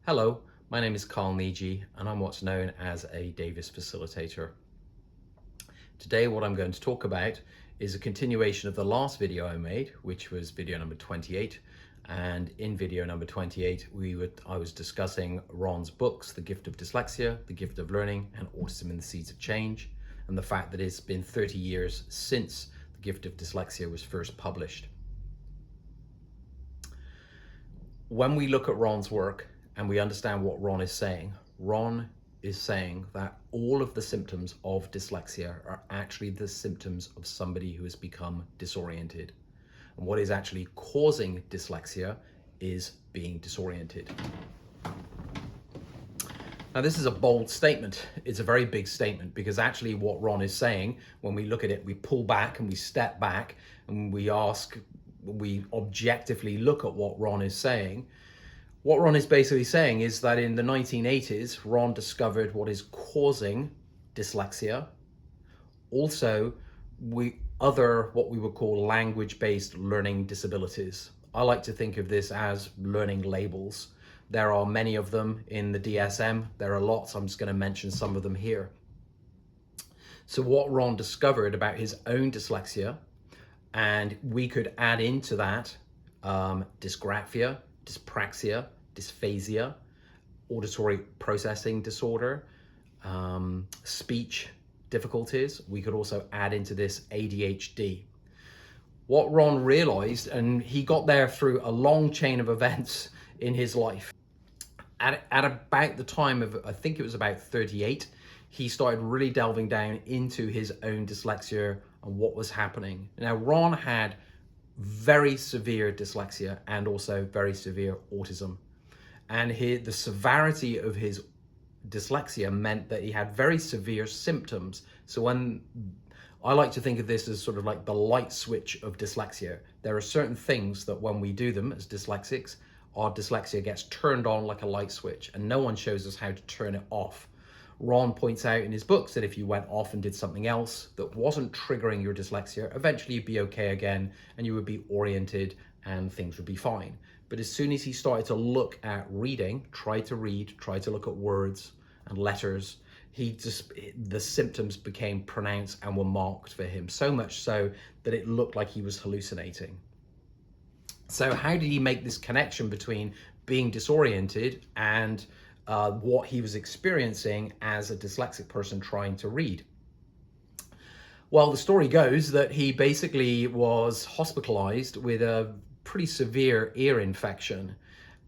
Hello, my name is Carl Niji and I'm what's known as a Davis facilitator. Today what I'm going to talk about is a continuation of the last video I made, which was video number 28. And in video number 28, I was discussing Ron's books, The Gift of Dyslexia, The Gift of Learning, and Autism and the Seeds of Change, and the fact that it's been 30 years since The Gift of Dyslexia was first published. When we look at Ron's work and we understand what Ron is saying that all of the symptoms of dyslexia are actually the symptoms of somebody who has become disoriented. And what is actually causing dyslexia is being disoriented. Now, this is a bold statement. It's a very big statement because actually what Ron is saying, when we look at it, we pull back and we step back and we objectively look at what Ron is saying. What Ron is basically saying is that in the 1980s, Ron discovered what is causing dyslexia. Also, what we would call language-based learning disabilities. I like to think of this as learning labels. There are many of them in the DSM. There are lots. I'm just going to mention some of them here. So what Ron discovered about his own dyslexia, and we could add into that dysgraphia, dyspraxia, dysphasia, auditory processing disorder, speech difficulties. We could also add into this ADHD. What Ron realized, and he got there through a long chain of events in his life. At about the time of, I think it was about 38, he started really delving down into his own dyslexia and what was happening. Now, Ron had very severe dyslexia and also very severe autism. And the severity of his dyslexia meant that he had very severe symptoms. So when I like to think of this as sort of like the light switch of dyslexia, there are certain things that when we do them as dyslexics, our dyslexia gets turned on like a light switch, and no one shows us how to turn it off. Ron points out in his books that if you went off and did something else that wasn't triggering your dyslexia, eventually you'd be okay again and you would be oriented and things would be fine. But as soon as he started to look at reading, try to look at words and letters, the symptoms became pronounced and were marked for him, so much so that it looked like he was hallucinating. So how did he make this connection between being disoriented and what he was experiencing as a dyslexic person trying to read? Well, the story goes that he basically was hospitalized with a pretty severe ear infection,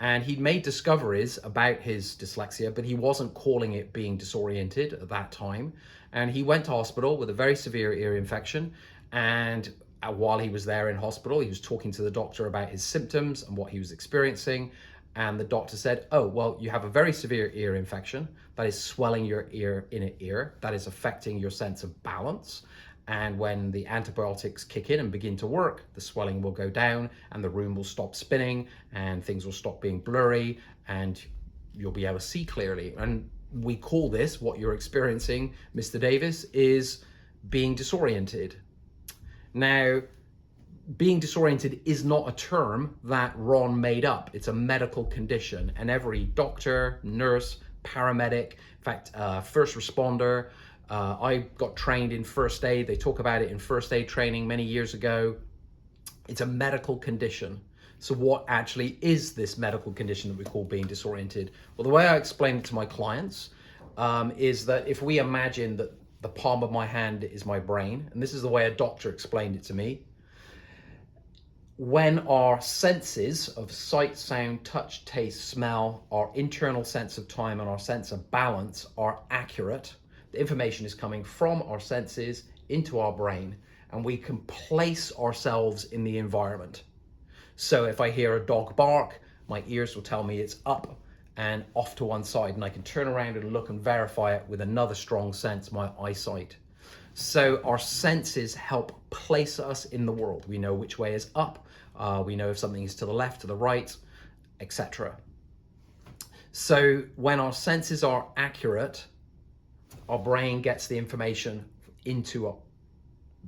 and he'd made discoveries about his dyslexia, but he wasn't calling it being disoriented at that time. And he went to hospital with a very severe ear infection, and while he was there in hospital, he was talking to the doctor about his symptoms and what he was experiencing. And the doctor said, oh, well, you have a very severe ear infection that is swelling your inner ear, that is affecting your sense of balance. And when the antibiotics kick in and begin to work, the swelling will go down and the room will stop spinning and things will stop being blurry and you'll be able to see clearly. And we call this, what you're experiencing, Mr. Davis, is being disoriented. Now, being disoriented is not a term that Ron made up. It's a medical condition, and every doctor, nurse, paramedic, in fact, first responder, I got trained in first aid. They talk about it in first aid training many years ago. It's a medical condition. So what actually is this medical condition that we call being disoriented? Well, the way I explain it to my clients is that if we imagine that the palm of my hand is my brain, and this is the way a doctor explained it to me, when our senses of sight, sound, touch, taste, smell, our internal sense of time and our sense of balance are accurate, the information is coming from our senses into our brain, and we can place ourselves in the environment. So if I hear a dog bark, my ears will tell me it's up and off to one side, and I can turn around and look and verify it with another strong sense, my eyesight. So our senses help place us in the world. We know which way is up, we know if something is to the left, to the right, etc. So when our senses are accurate, our brain gets the information the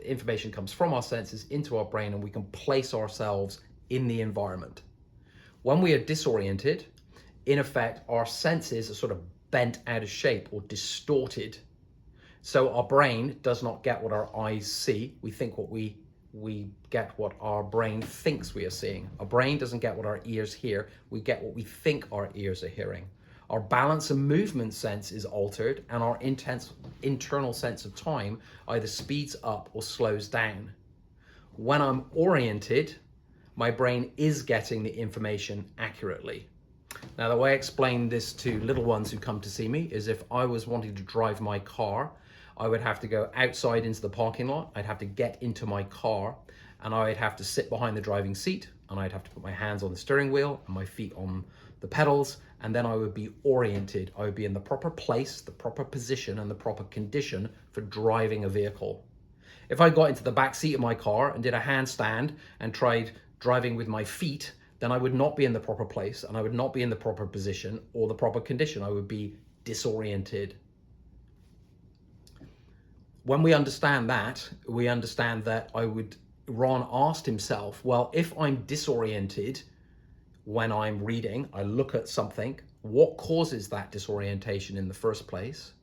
information comes from our senses into our brain, and we can place ourselves in the environment. When we are disoriented, in effect, our senses are sort of bent out of shape or distorted. So our brain does not get what our eyes see. We think we get what our brain thinks we are seeing. Our brain doesn't get what our ears hear. We get what we think our ears are hearing. Our balance and movement sense is altered, and our internal sense of time either speeds up or slows down. When I'm oriented, my brain is getting the information accurately. Now, the way I explain this to little ones who come to see me is if I was wanting to drive my car, I would have to go outside into the parking lot, I'd have to get into my car, and I'd have to sit behind the driving seat, and I'd have to put my hands on the steering wheel and my feet on the pedals, and then I would be oriented. I would be in the proper place, the proper position, and the proper condition for driving a vehicle. If I got into the back seat of my car and did a handstand and tried driving with my feet, then I would not be in the proper place, and I would not be in the proper position or the proper condition. I would be disoriented. When we understand that, Ron asked himself, well, if I'm disoriented when I'm reading, I look at something, what causes that disorientation in the first place?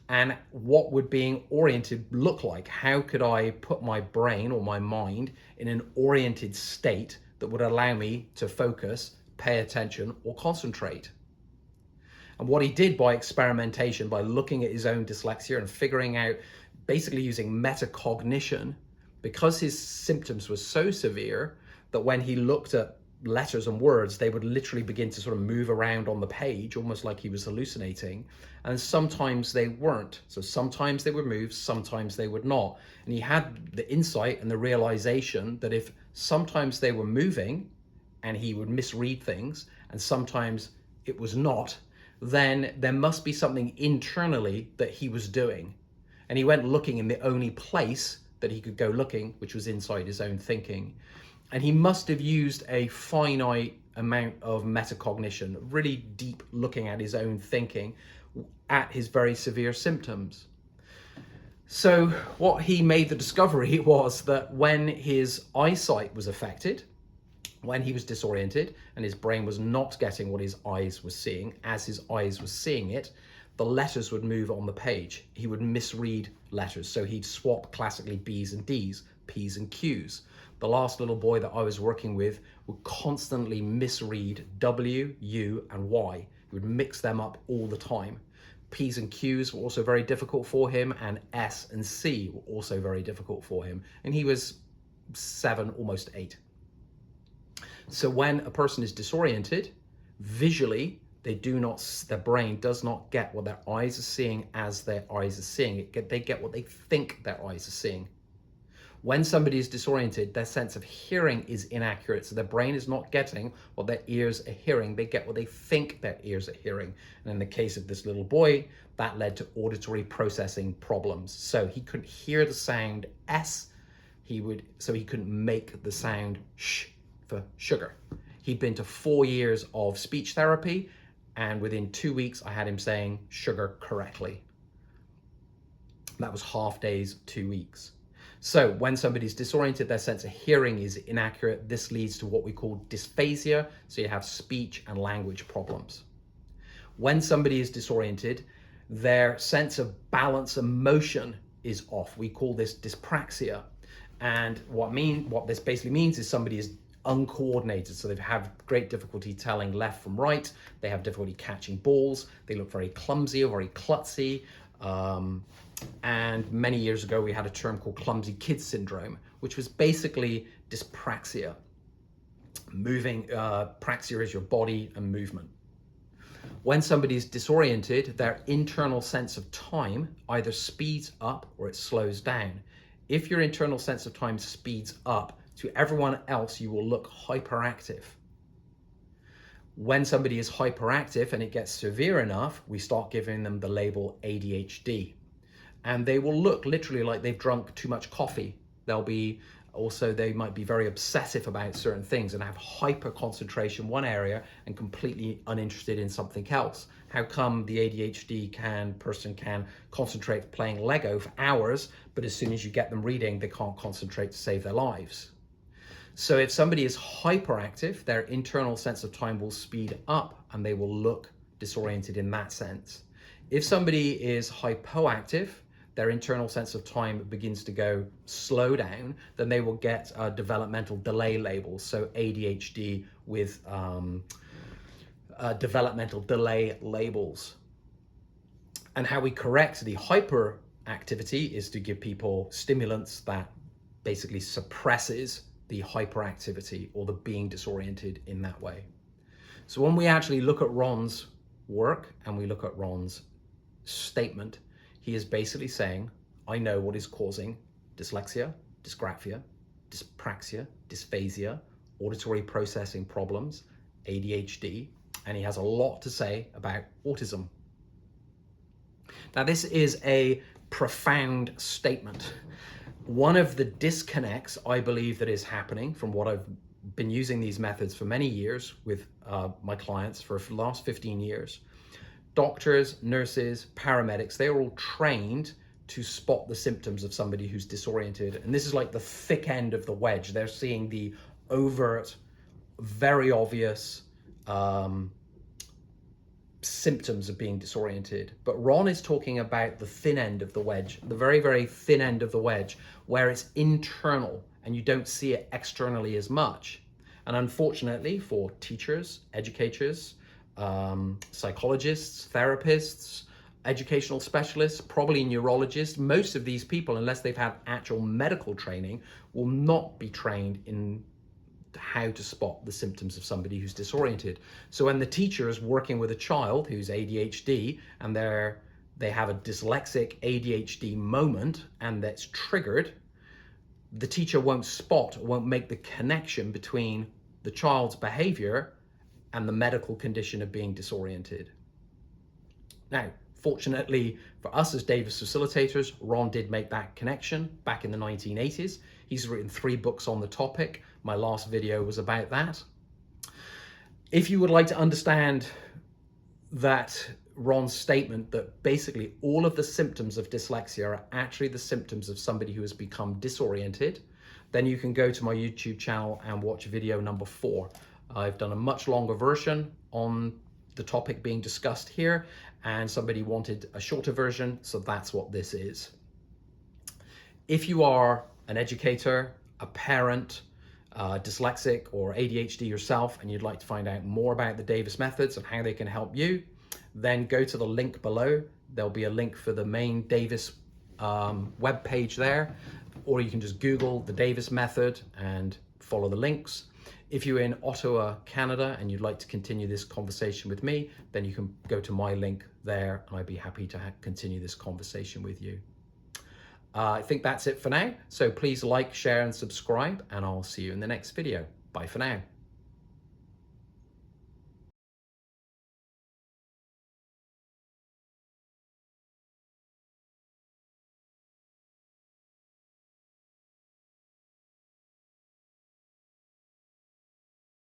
And what would being oriented look like? How could I put my brain or my mind in an oriented state that would allow me to focus, pay attention, or concentrate? And what he did by experimentation, by looking at his own dyslexia and figuring out, basically using metacognition, because his symptoms were so severe that when he looked at letters and words, they would literally begin to sort of move around on the page, almost like he was hallucinating. And sometimes they weren't. So sometimes they would move, sometimes they would not. And he had the insight and the realization that if sometimes they were moving and he would misread things, and sometimes it was not, then there must be something internally that he was doing. And he went looking in the only place that he could go looking, which was inside his own thinking. And he must have used a finite amount of metacognition, really deep looking at his own thinking, at his very severe symptoms. So what he made the discovery was that when his eyesight was affected, when he was disoriented and his brain was not getting what his eyes were seeing as his eyes were seeing it, the letters would move on the page. He would misread letters. So he'd swap classically B's and D's, P's and Q's. The last little boy that I was working with would constantly misread W, U, and Y. He would mix them up all the time. P's and Q's were also very difficult for him, and S and C were also very difficult for him. And he was 7, almost 8. So when a person is disoriented, visually, their brain does not get what their eyes are seeing as their eyes are seeing it. They get what they think their eyes are seeing. When somebody is disoriented, their sense of hearing is inaccurate. So their brain is not getting what their ears are hearing. They get what they think their ears are hearing. And in the case of this little boy, that led to auditory processing problems. So he couldn't hear the sound S, so he couldn't make the sound sh for sugar. He'd been to 4 years of speech therapy, and within 2 weeks, I had him saying sugar correctly. That was half days, 2 weeks. So when somebody's disoriented, their sense of hearing is inaccurate. This leads to what we call dysphasia. So you have speech and language problems. When somebody is disoriented, their sense of balance and motion is off. We call this dyspraxia. And what this basically means is somebody is uncoordinated. So they have great difficulty telling left from right. They have difficulty catching balls. They look very clumsy or very klutzy. And many years ago, we had a term called clumsy kid syndrome, which was basically dyspraxia. Praxia is your body and movement. When somebody is disoriented, their internal sense of time either speeds up or it slows down. If your internal sense of time speeds up, to everyone else, you will look hyperactive. When somebody is hyperactive and it gets severe enough, we start giving them the label ADHD. And they will look literally like they've drunk too much coffee. They might be very obsessive about certain things and have hyper concentration one area and completely uninterested in something else. How come the ADHD person can concentrate playing Lego for hours, but as soon as you get them reading, they can't concentrate to save their lives? So if somebody is hyperactive, their internal sense of time will speed up and they will look disoriented in that sense. If somebody is hypoactive, their internal sense of time begins to go slow down, then they will get developmental delay labels. So ADHD with developmental delay labels. And how we correct the hyperactivity is to give people stimulants that basically suppresses the hyperactivity or the being disoriented in that way. So when we actually look at Ron's work and we look at Ron's statement, he is basically saying, I know what is causing dyslexia, dysgraphia, dyspraxia, dysphasia, auditory processing problems, ADHD, and he has a lot to say about autism. Now, this is a profound statement. One of the disconnects I believe that is happening from what I've been using these methods for many years with my clients for the last 15 years. Doctors, nurses, paramedics, they are all trained to spot the symptoms of somebody who's disoriented. And this is like the thick end of the wedge. They're seeing the overt, very obvious symptoms of being disoriented. But Ron is talking about the thin end of the wedge, the very, very thin end of the wedge, where it's internal and you don't see it externally as much. And unfortunately for teachers, educators, psychologists, therapists, educational specialists, probably neurologists, most of these people, unless they've had actual medical training, will not be trained in how to spot the symptoms of somebody who's disoriented. So when the teacher is working with a child who's ADHD and they have a dyslexic ADHD moment and that's triggered, the teacher won't make the connection between the child's behavior and the medical condition of being disoriented. Now, fortunately for us as Davis facilitators, Ron did make that connection back in the 1980s. He's written 3 books on the topic. My last video was about that. If you would like to understand that Ron's statement that basically all of the symptoms of dyslexia are actually the symptoms of somebody who has become disoriented, then you can go to my YouTube channel and watch video number 4. I've done a much longer version on the topic being discussed here, and somebody wanted a shorter version, so that's what this is. If you are an educator, a parent, dyslexic or ADHD yourself, and you'd like to find out more about the Davis methods and how they can help you, then go to the link below. There'll be a link for the main Davis web page there, or you can just Google the Davis method and follow the links. If you're in Ottawa, Canada, and you'd like to continue this conversation with me, then you can go to my link there, and I'd be happy to continue this conversation with you. I think that's it for now. So please like, share, and subscribe, and I'll see you in the next video. Bye for now.